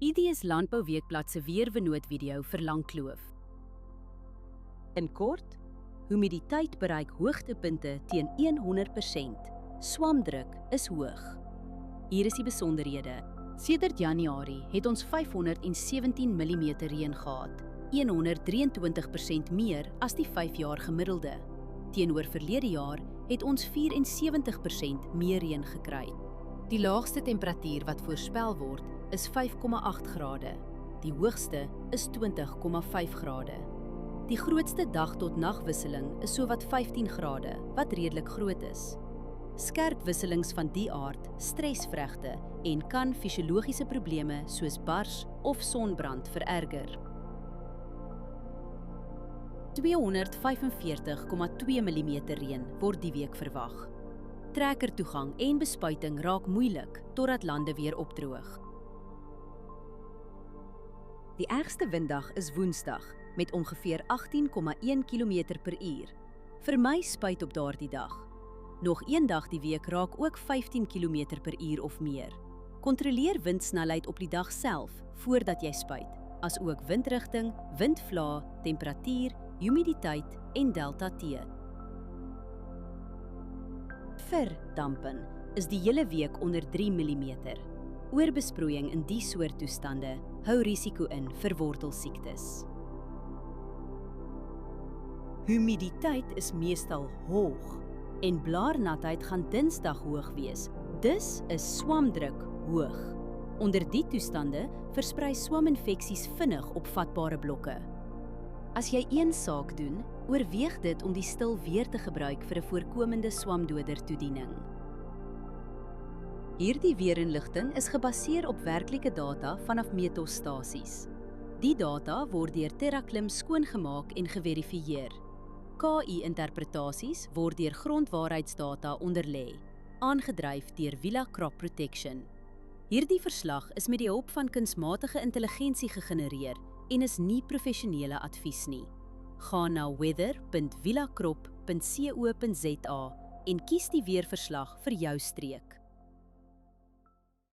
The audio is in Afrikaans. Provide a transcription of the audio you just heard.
IDS Landbouweekblad se weervernoot-video vir Langkloof. In kort, humiditeit bereik hoogtepunte teen 100%. Swamdruk is hoog. Hier is die besonderhede. Sedert Januarie het ons 517 mm reën gehad, 123% meer as die 5-jaar gemiddelde. Teenoor verlede jaar het ons 74% meer reën gekry. Die laagste temperatuur wat voorspel word is 5,8 grade. Die hoogste is 20,5 grade. Die grootste dag tot nagwisseling is sowat 15 grade, wat redelik groot is. Skerp wisselings van die aard stres vrugte en kan fisiologiese probleme soos bars of sonbrand vererger. 245,2 mm reën word die week verwag. Trekkertoegang en bespuiting raak moeilik totdat lande weer opdroog. Die ergste winddag is Woensdag met ongeveer 18,1 km/h. Vir my spuit op daardie dag. Nog een dag die week raak ook 15 km/h of meer. Kontroleer windsnelheid op die dag self voordat jy spuit, asook windrigting, windvlae, temperatuur, humiditeit en delta T. Verdampen is die hele week onder 3 mm. Oorbesproeiing in die soort toestande hou risiko in vir wortelsiektes. Humiditeit is meestal hoog en blaarnatheid gaan Dinsdag hoog wees. Dus is swamdruk hoog. Onder die toestande versprei swaminfeksies vinnig op vatbare blokke. As jy een saak doen, oorweeg dit om die stil weer te gebruik vir 'n voorkomende swamdoder toediening. Hierdie weerinligting is gebaseer op werklike data vanaf meetstasies. Die data word deur TerraClim skoongemaak en geverifieer. KI-interpretasies word deur grondwaarheidsdata onderlê, aangedryf deur Villa Crop Protection. Hierdie verslag is met die hulp van kunsmatige intelligensie gegenereer en is nie professionele advies nie. Gaan na weather.villacrop.co.za en kies die weerverslag vir jou streek.